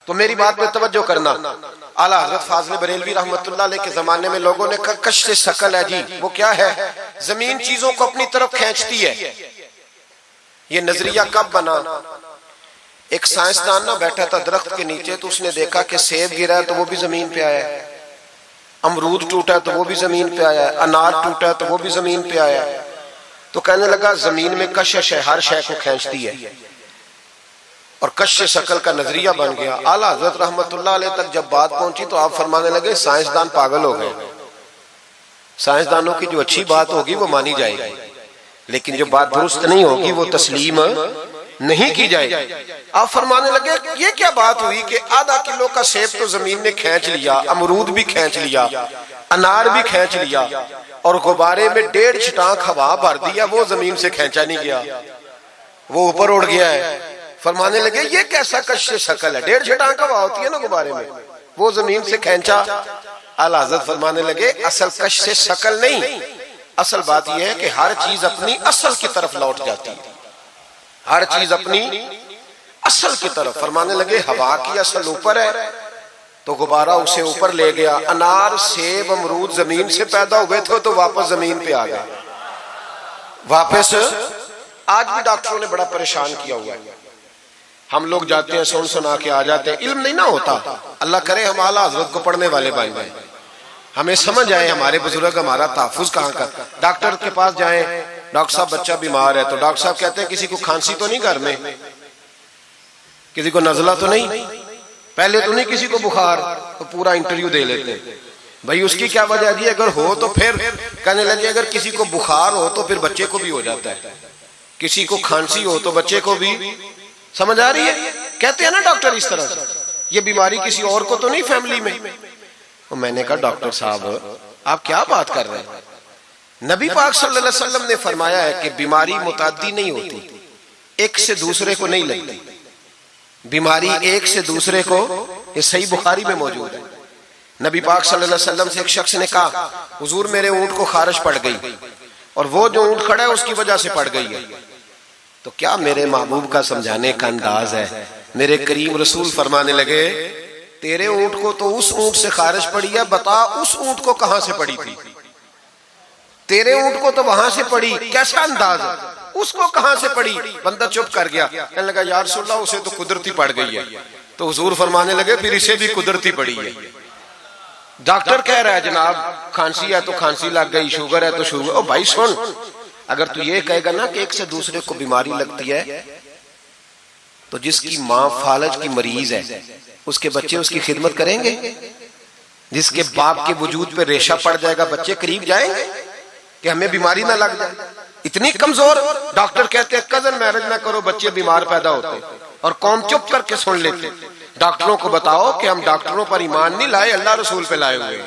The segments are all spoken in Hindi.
तो मेरी बात पे तवज्जो करना। आला हजरत फाजिल बरेलवी रहमतुल्लाह अलैह के जमाने में लोगों ने कहा कश से शकल है जी, वो क्या है? जमीन चीजों को अपनी तरफ खींचती है। ये नजरिया कब बना? एक साइंसदान ना बैठा था दरख्त के नीचे, तो उसने देखा कि सेब गिरा है तो वो भी जमीन पे आया है, अमरूद टूटा है तो वो भी जमीन पे आया है, अनार टूटा है तो वो भी जमीन पे आया है। तो कहने लगा जमीन में कशिश है, हर शय को खींचती है, और कश शक्ल का नजरिया बन गया। आला हजरत रहमतुल्लाह अलैह तक जब बात पहुंची तो आप फरमाने लगे साइंसदान पागल हो गए। साइंसदानों की जो अच्छी बात होगी वो मानी जाएगी, लेकिन जो बात दुरुस्त नहीं होगी वो तस्लीम नहीं की जाएगी। आप फरमाने लगे ये क्या बात हुई कि आधा किलो का सेब तो जमीन ने खींच लिया, अमरूद भी खींच लिया, अनार भी खींच लिया, और गुब्बारे में 1.5 छिटांक हवा भर दिया, वो जमीन से खींचा नहीं गया, वो ऊपर उड़ गया है। फरमाने लगे ये कैसा कश से शकल है? 1.5 छिटांक हवा होती है ना गुब्बारे में, वो जमीन से खींचा। आला हज़रत फरमाने लगे असल कश से शकल नहीं, असल बात यह है कि हर चीज अपनी असल की तरफ लौट जाती है, हर चीज अपनी असल की तरफ। फरमाने लगे हवा की असल ऊपर है तो गुब्बारा उसे ऊपर ले गया। अनार, सेब, अमरूद जमीन से पैदा हुए थे तो वापस जमीन पे आ गए, वापस। आज भी डॉक्टरों ने बड़ा परेशान किया हुआ है। हम लोग जाते हैं, सुन सुना के आ जाते हैं, इल्म नहीं ना होता। अल्लाह करे हम आला हज़रत को पढ़ने वाले बन जाए, हमें समझ आए हमारे बुजुर्ग हमारा तहफ़्फ़ुज़ कहाँ का। डॉक्टर के पास जाए, डॉक्टर साहब बच्चा बीमार है, तो डॉक्टर साहब कहते हैं किसी को खांसी तो नहीं घर में, किसी को नजला तो नहीं, पहले तो नहीं किसी को बुखार, तो पूरा इंटरव्यू दे लेते हैं। भाई उसकी क्या वजह जी? अगर हो तो फिर कहने लगे अगर किसी को बुखार हो तो फिर बच्चे को भी हो जाता है, किसी को खांसी हो तो बच्चे को भी। समझ आ रही है? कहते हैं ना डॉक्टर इस तरह से, ये बीमारी किसी और को तो नहीं फैमिली में। तो मैंने कहा डॉक्टर साहब आप क्या बात कर रहे हैं? नबी पाक सल्लल्लाहु अलैहि वसल्लम ने फरमाया है कि बीमारी मुताद्दी नहीं होती, एक से दूसरे को नहीं लगती बीमारी, एक से दूसरे को। ये सही बुखारी में मौजूद है। नबी पाक सल्लल्लाहु अलैहि वसल्लम से एक शख्स ने कहा हुजूर मेरे ऊंट को खारिश पड़ गई, और वो जो ऊंट खड़ा है उसकी वजह से पड़ गई है। तो क्या मेरे महबूब का समझाने का अंदाज है? मेरे करीम रसूल फरमाने लगे तेरे ऊंट को तो उस ऊंट से खारिश पड़ी है, बता उस ऊंट को कहां से पड़ी थी? तेरे ऊंट को तो वहां से पड़ी, कैसा अंदाज है, उसको कहां से पड़ी? बंदा चुप कर गया, कहने लगा या रसूलल्लाह उसे तो कुदरती पड़ गई है। तो हुजूर फरमाने लगे फिर इसे भी कुदरती पड़ी है। डॉक्टर कह रहा है जनाब खांसी है तो खांसी लग गई, शुगर है तो शुगर। ओ भाई सुन, अगर तू ये कहेगा ना कि एक से दूसरे को बीमारी लगती है, तो जिसकी माँ फालज की मरीज है उसके बच्चे उसकी खिदमत करेंगे? जिसके बाप के वजूद पे रेशा पड़ जाएगा बच्चे करीब जाएंगे कि हमें बीमारी ना लग जाए? इतनी कमजोर। डॉक्टर कहते हैं कजन मैरिज ना करो, बच्चे बीमार पैदा होते, और कौम चुप करके सुन लेते। डॉक्टरों को बताओ कि हम डॉक्टरों पर ईमान नहीं लाए, अल्लाह रसूल पे लाए हुए।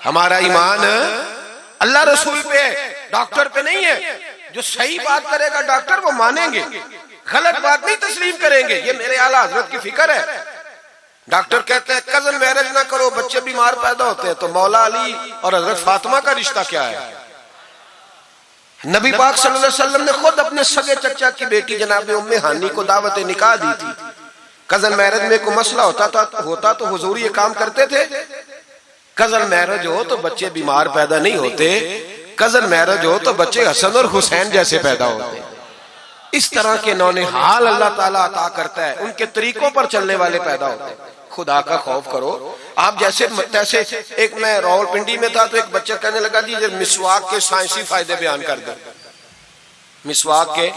हमारा ईमान अल्लाह रसूल पे है, डॉक्टर पे नहीं है। जो सही बात करेगा डॉक्टर वो मानेंगे, गलत बात नहीं तस्लीम करेंगे। ये मेरे आला हजरत की फिक्र है। डॉक्टर कहते हैं कजन मैरिज ना करो, बच्चे बीमार पैदा होते हैं, तो मौला अली और हजरत फातिमा का रिश्ता क्या है? नबी पाक सल्लल्लाहु अलैहि वसल्लम ने खुद अपने सगे चचा की बेटी जनाब उम्मे हानी को दावत निकाह दी थी। कजन मैरिज में कोई मसला होता तो हुजूर ये काम करते थे। कजन मैरिज हो तो बच्चे बीमार पैदा नहीं होते, कजन मैरिज हो तो बच्चे हसन और हुसैन जैसे पैदा होते। इस तरह के नौनिहाल अल्लाह ताला अता करता है, उनके तरीकों पर चलने वाले पैदा होते हैं। खुदा का खौफ करो। आप जैसे तैसे, एक मैं रावलपिंडी में था तो एक बच्चा कहने लगा जी मिसवाक के साइंसी फायदे बयान कर दो, मिसवाक के।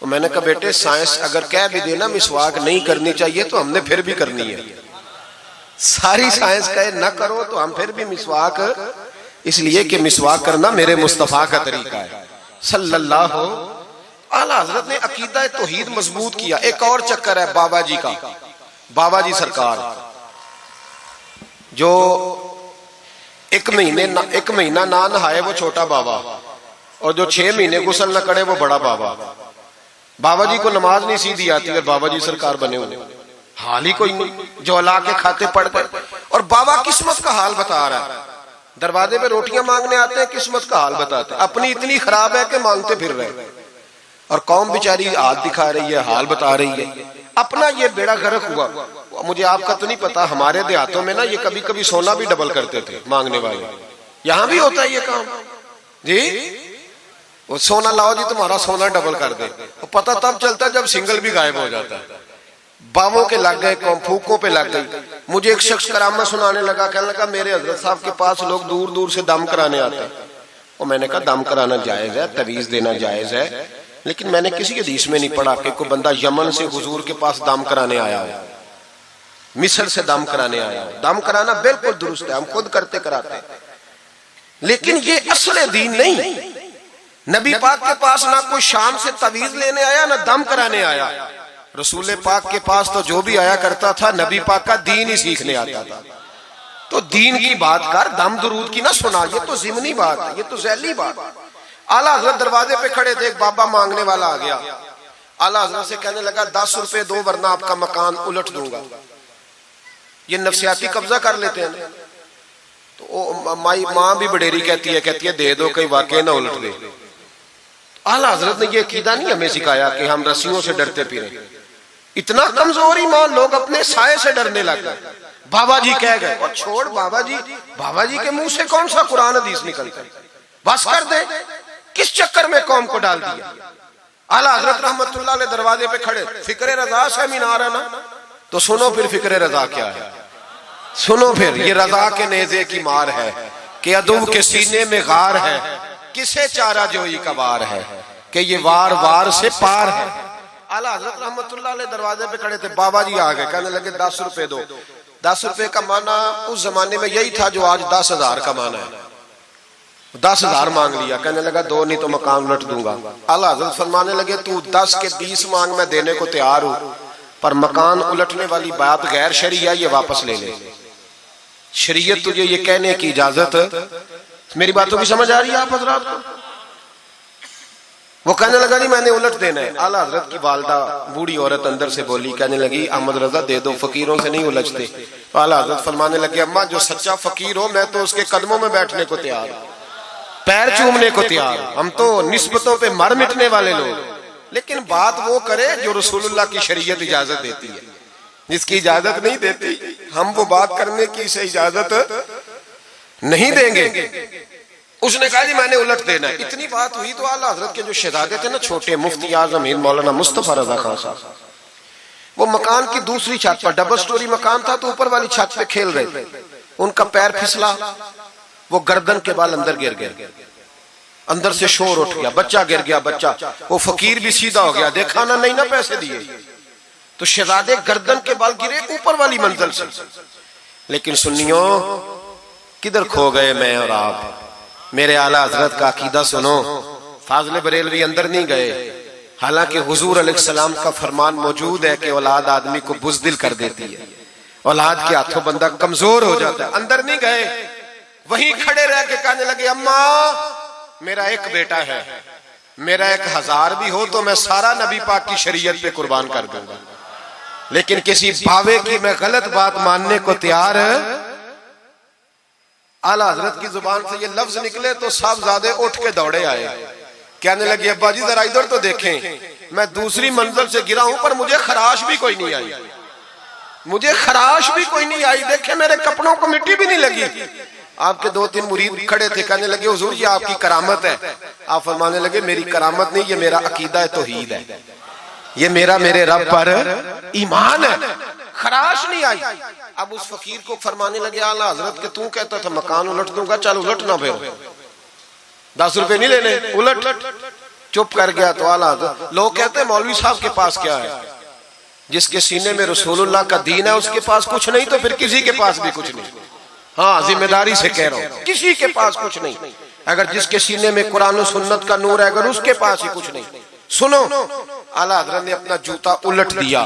तो मैंने कहा बेटे साइंस अगर कह भी देना मिसवाक नहीं करनी चाहिए तो हमने फिर भी करनी है। सारी साइंस कहे ना करो तो हम फिर भी मिसवाक, इसलिए कि मिसवाक करना मेरे मुस्तफा का तरीका है सल्लल्लाहु। आला हजरत ने अकीदा तौहीद मजबूत किया। एक और चक्कर है बाबा जी का, बाबा जी सरकार जो एक महीना ना नहाए वो छोटा बाबा, और जो 6 महीने गुस्ल न करे वो बड़ा बाबा। बाबा जी को नमाज नहीं सीधी आती और बाबा जी सरकार बने हुए, हाल ही कोई नहीं, जो अल्लाह के खाते पढ़ गए। और बाबा किस्मत का हाल बता रहा है, दरवाजे पे रोटियां मांगने आते हैं, किस्मत का हाल बताते हैं। अपनी इतनी खराब है कि मांगते फिर रहे, और कौम बेचारी हाथ दिखा रही है, हाल बता रही है। अपना ये बेड़ा गर्क हुआ। मुझे आपका तो नहीं पता, हमारे देहातों में ना ये कभी कभी सोना भी डबल करते थे मांगने वाले। यहाँ भी होता है ये काम जी, वो सोना लाओ जी तुम्हारा सोना डबल कर दे। तो पता तब चलता है जब सिंगल भी गायब हो जाता है। बावों के लग गए, फूकों पे लग गई। मुझे एक शख्स करामा सुनाने लगा, कहने लगा मेरे हजरत साहब के पास लोग दूर दूर से दम कराने आते हैं। और मैंने कहा दम कराना जायज है, तवीज देना जायज है, लेकिन मैंने किसी हदीस में नहीं पढ़ा कि कोई बंदा यमन से हुजूर के पास दम कराने आया हो, मिस्र से दम कराने आया हो। दम कराना बिल्कुल दुरुस्त है, हम खुद करते कराते, लेकिन ये असल दीन नहीं। नबी पाक के पास ना कोई शाम से तवीज लेने आया ना दम कराने आया। रसूल पाक के पास तो जो भी आया करता था नबी पाक का दीन ही सीखने आता था। तो दीन की बात कर, दम दुरूद की ना सुना, ये तो जिमनी बात है, ये तो जैली बात है। आला हजरत दरवाजे पे खड़े थे, एक बाबा मांगने वाला आ गया। आला हजरत से कहने लगा 10 रुपए दो वरना आपका मकान उलट दूंगा। ये नफसियाती कब्जा कर लेते हैं। तो माँ भी बडेरी कहती है दे दो कहीं वाकई ना उलट दे। आला हजरत ने ये अकीदा नहीं हमें सिखाया कि हम रस्सियों से डरते फिरे। इतना कमजोर ईमान, लोग अपने साये से डरने लग गए। बाबा जी कह गए, और छोड़ बाबा जी के मुंह से कौन सा कुरान हदीस निकलता है, बस कर दे। किस चक्कर में कौम को डाल दिया। आला हजरत रहमतुल्लाह अलैह दरवाजे पे खड़े, फिक्रे रजा सेमिनार है ना, तो सुनो फिर फिक्रे रजा क्या है, सुनो फिर। ये रजा के नेजे की मार है कि अदुम के सीने में गार है, किसे चारा जोई का वार है कि ये वार वार से पार है। आला हजरत रहमतुल्लाह अलैह दरवाजे पे खड़े थे, बाबा जी आ गए, कहने लगे 10 रुपए दो। 10 रुपए का माना उस जमाने में यही था जो आज 10,000 का माना है। 10,000 मांग लिया, कहने लगा दो नहीं तो मकान उलट दूंगा। आला हजरत फरमाने लगे तू 10 के 20 मांग, मैं देने को तैयार हूं, पर मकान उलटने वाली बात गैर शरीया, ये वापस ले ले। शरीयत तुझे ये कहने की इजाजत, मेरी बातों की समझ आ रही है आप हजरात को? वो कहने लगा जी मैंने उलट देना है। आला हजरत की वालदा बूढ़ी औरत अंदर से बोली, कहने लगी अहमद रजा दे दो, फकीरों से नहीं उलझते। तो आला हजरत फरमाने लगे अम्मा जो सच्चा फकीर हो मैं तो उसके कदमों में बैठने को तैयार, पैर चूमने को तैयार। हम तो निस्बतों पे मर मिटने वाले लोग, लेकिन बात वो करे जो रसूलुल्लाह की शरीयत इजाजत देती है। जिसकी इजाजत नहीं देती हम वो बात करने की से इजाजत नहीं देंगे। उसने कहा जी मैंने उलट देना है। इतनी बात हुई तो आला हजरत के जो शहजादे थे ना, छोटे मुफ्ती आजम हिंद मौलाना मुस्तफा रजा खान साहब, वो मकान की दूसरी छत पर, डबल स्टोरी मकान था, तो ऊपर वाली छत पे खेल रहे थे। उनका पैर फिसला, वो गर्दन के बाल अंदर गिर गए, अंदर से शोर उठ गया, बच्चा गिर गया। बच्चा वो फकीर भी सीधा हो गया, देखा ना नहीं ना पैसे दिए, तो शहजादे गर्दन के बाल गिरे ऊपर वाली मंजिल से। लेकिन सुन्नियों किधर खो गए मैं और आप? मेरे आला हजरत का अकीदा सुनो। फाजले बरेलवी अंदर नहीं गए, हालांकि हुजूर अलैहिस्सलाम का फरमान मौजूद है कि औलाद आदमी को बुज़दिल कर देती है, औलाद के हाथों बंदा कमजोर हो जाता है। अंदर नहीं गए, वहीं खड़े रह के कहने लगे अम्मा मेरा एक बेटा है, मेरा 1000 भी हो तो मैं सारा नबी पाक की शरीयत पे कुर्बान कर दूंगा, लेकिन किसी भावे की मैं गलत बात मानने को तैयार है। आला हजरत की जुबान से ये लफ्ज निकले तो साहबजादे उठ के दौड़े आए, कहने लगे अब्बा जी जरा इधर तो देखें, मैं दूसरी मंजिल से गिरा हूं पर मुझे खराश भी कोई नहीं आई, मुझे खराश भी कोई नहीं आई। देखे मेरे कपड़ों को मिट्टी भी नहीं लगी। आपके 2-3 मुरीद खड़े थे, कहने लगे हुजूर ये आपकी करामत है। आप फरमाने लगे मेरी करामत नहीं, ये मेरा अकीदा है, तौहीद है, ये मेरे रब पर ईमान है, खराश नहीं आई। अब उस फकीर को फरमाने लगे आला हजरत के तू कहता था मकान उलट दूंगा, चल उलट ना, फिर 10 रुपए नहीं लेने, उलट। चुप कर गया। तो आला हजरत, लोग कहते हैं मौलवी साहब के पास क्या है? जिसके सीने में रसूलुल्लाह का दीन है उसके पास कुछ नहीं, तो फिर किसी के पास भी कुछ नहीं। हाँ जिम्मेदारी से कह रहा हूं, किसी के पास कुछ नहीं। अगर जिसके सीने में कुरान और सुन्नत का नूर है, अगर उसके पास ही कुछ नहीं। सुनो, आला हजरत ने अपना जूता उलट दिया,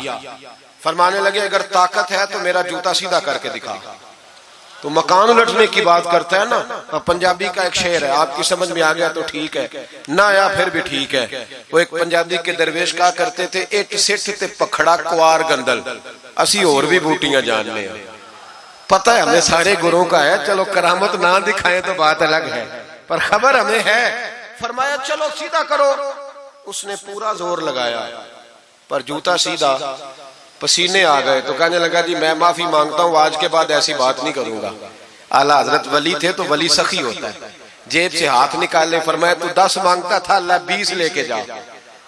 फरमाने लगे अगर ताकत है तो मेरा जूता सीधा करके दिखा। तो मकान उलटने की बात करता है ना, पंजाबी का एक शेर है, आपकी समझ में आ गया तो ठीक है, ना आया फिर भी ठीक है। वो एक पंजाबी के दरवेश कहा करते थे, इट सिट ते पखड़ा कुआर गंदल, असी और भी बूटियां जानने हैं। पता है हमें सारे गुरुओं का है, चलो करामत ना दिखाएं तो बात अलग है, पर खबर हमें है। फरमाया चलो सीधा करो। उसने पूरा जोर लगाया पर जूता सीधा पसीने आ गए तो कहने लगा जी मैं माफी मांगता हूं, आज के बाद ऐसी बात नहीं करूंगा। आला हजरत वली थे तो वली सखी होता है, जेब से हाथ निकाले फरमाया तू 10 मांगता था, अल्लाह 20 लेके जा।